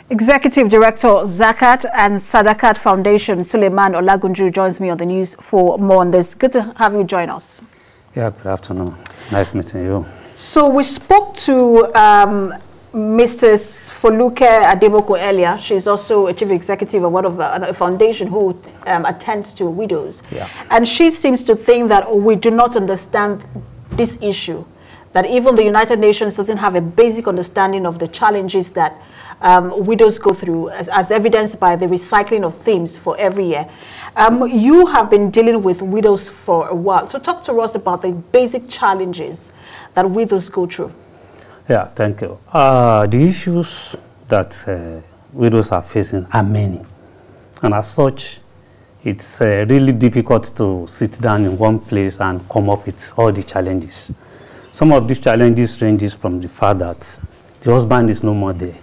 Executive Director, Zakat and Sadaqat Foundation, Sulaiman Olagunju, joins me on the news for more on this. Good to have you join us. Yeah, good afternoon. It's nice meeting you. So we spoke to Mrs. Foluke Adeboko earlier. She's also a chief executive of one of a foundation who attends to widows. Yeah. And she seems to think that we do not understand this issue, that even the United Nations doesn't have a basic understanding of the challenges that widows go through, as evidenced by the recycling of themes for every year. You have been dealing with widows for a while. So talk to us about the basic challenges that widows go through. Yeah, thank you. The issues that widows are facing are many. And as such, it's really difficult to sit down in one place and come up with all the challenges. Some of these challenges ranges from the fact that the husband is no more there,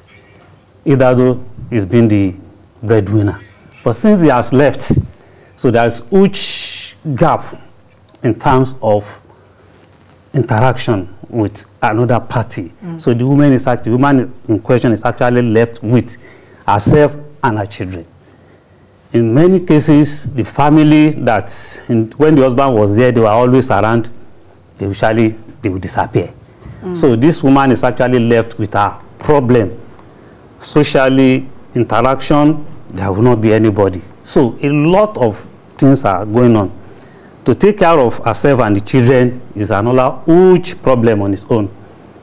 either though he's been the breadwinner. But since he has left, so there's huge gap in terms of interaction with another party. So the woman in question is actually left with herself and her children. In many cases, the family when the husband was there, they were always around, they will disappear. So this woman is actually left with her problem. Socially, interaction, there will not be anybody. So a lot of things are going on. To take care of herself and the children is another huge problem on its own.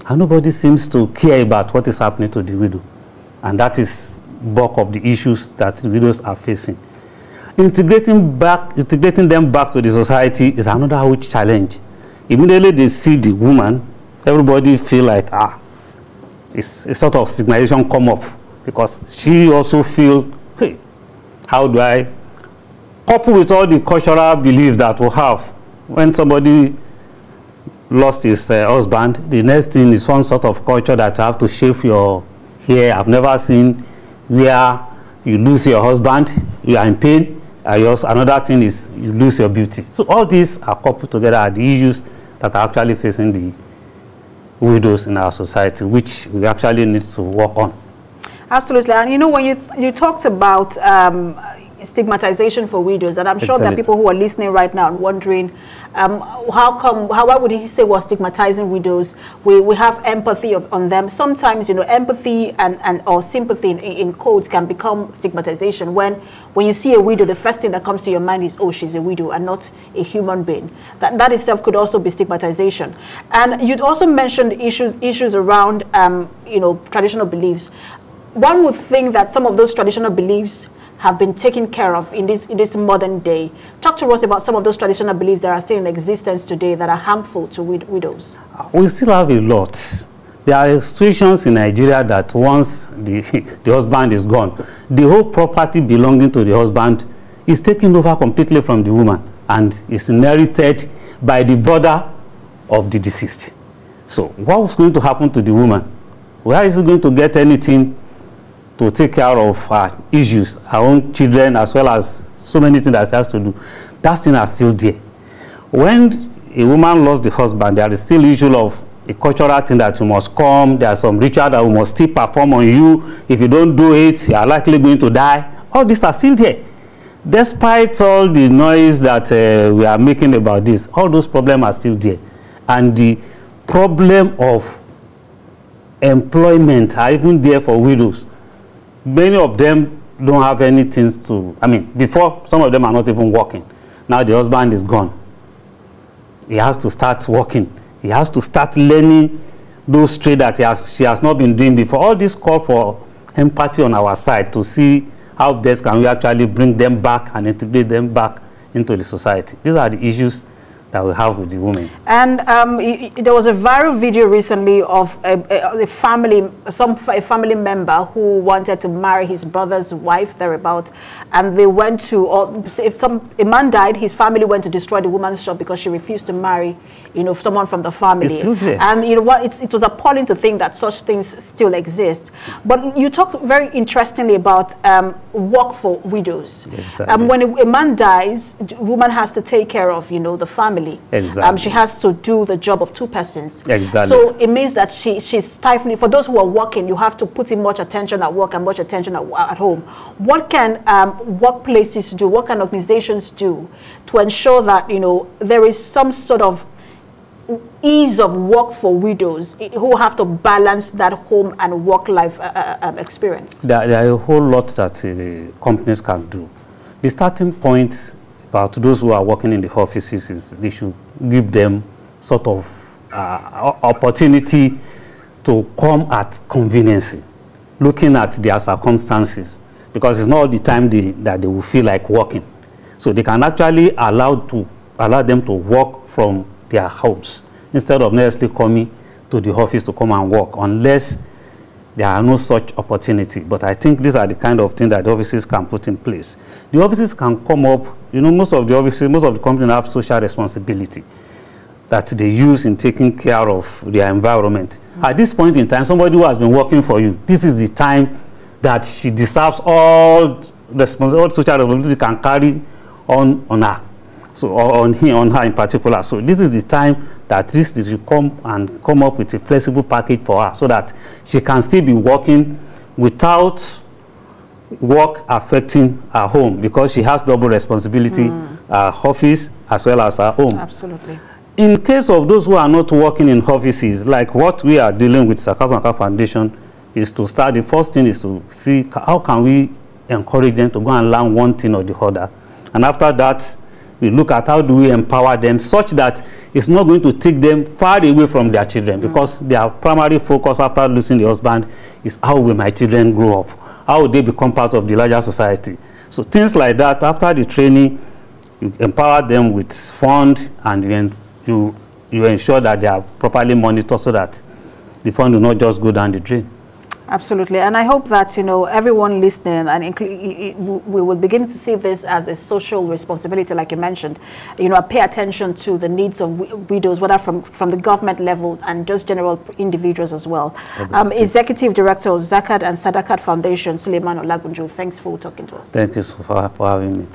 And nobody seems to care about what is happening to the widow. And that is bulk of the issues that the widows are facing. Integrating them back to the society is another huge challenge. Immediately they see the woman, everybody feel like, it's a sort of stigmatization come up, because she also feel, hey, how do I couple with all the cultural beliefs that we have? When somebody lost his husband, the next thing is one sort of culture that you have to shave your hair. I've never seen where you lose your husband, you are in pain. Another thing is you lose your beauty. So all these are coupled together are the issues that are actually facing the widows in our society, which we actually need to work on. Absolutely. And you know, when you talked about stigmatization for widows, and I'm sure there are people who are listening right now and wondering, why would he say we're stigmatizing widows? We have empathy on them. Sometimes, you know, empathy or sympathy in codes can become stigmatization. When you see a widow, the first thing that comes to your mind is, oh, she's a widow and not a human being. That itself could also be stigmatization. And you'd also mentioned issues around, you know, traditional beliefs. One would think that some of those traditional beliefs have been taken care of in this modern day. Talk to us about some of those traditional beliefs that are still in existence today that are harmful to widows. We still have a lot. There are situations in Nigeria that once the husband is gone, the whole property belonging to the husband is taken over completely from the woman and is inherited by the brother of the deceased. So what's going to happen to the woman? Where is she going to get anything to take care of her issues, her own children, as well as so many things that she has to do? That thing are still there. When a woman lost the husband, there is still issue of a cultural thing that you must come. There are some ritual that we must still perform on you. If you don't do it, you are likely going to die. All these are still there. Despite all the noise that we are making about this, all those problems are still there. And the problem of employment are even there for widows. Many of them don't have anything to, before, some of them are not even working. Now the husband is gone. He has to start working. He has to start learning those trades that she has not been doing before. All this call for empathy on our side to see how best can we actually bring them back and integrate them back into the society. These are the issues that we have with the women. And there was a viral video recently of a family member who wanted to marry his brother's wife thereabout, and they went to, a man died, his family went to destroy the woman's shop because she refused to marry you know, someone from the family. It's still there. And you know what, it was appalling to think that such things still exist. But you talked very interestingly about work for widows. Exactly. When a man dies, the woman has to take care of, you know, the family. Exactly. She has to do the job of two persons. Exactly. So it means that she's stifling. For those who are working, you have to put in much attention at work and much attention at home. What can workplaces do? What can organizations do to ensure that, you know, there is some sort of ease of work for widows who have to balance that home and work life experience? There are a whole lot that companies can do. The starting point about those who are working in the offices is they should give them sort of opportunity to come at convenience, looking at their circumstances, because it's not all the time that they will feel like working. So they can actually allow them to work from their homes instead of necessarily coming to the office to come and work, unless there are no such opportunity. But I think these are the kind of things that the offices can put in place. The offices can come up, you know, most of the offices, most of the companies have social responsibility that they use in taking care of their environment. At this point in time, somebody who has been working for you, this is the time that she deserves all social responsibility you can carry on her, so on her in particular. So this is the time that this should come up with a flexible package for her, so that she can still be working without work affecting her home, because she has double responsibility, her office as well as her home. Absolutely. In case of those who are not working in offices, like what we are dealing with Zakat and Sadaqat Foundation, is to start, the first thing is to see how can we encourage them to go and learn one thing or the other. And after that, we look at how do we empower them such that it's not going to take them far away from their children, because their primary focus after losing the husband is how will my children grow up? How will they become part of the larger society? So things like that, after the training, you empower them with fund, and then you ensure that they are properly monitored so that the fund will not just go down the drain. Absolutely. And I hope that, you know, everyone listening, and we will begin to see this as a social responsibility, like you mentioned, you know, pay attention to the needs of widows, whether from the government level and just general individuals as well. Executive Director of Zakat and Sadaqat Foundation, Sulaiman Olagunju, thanks for talking to us. Thank you for having me.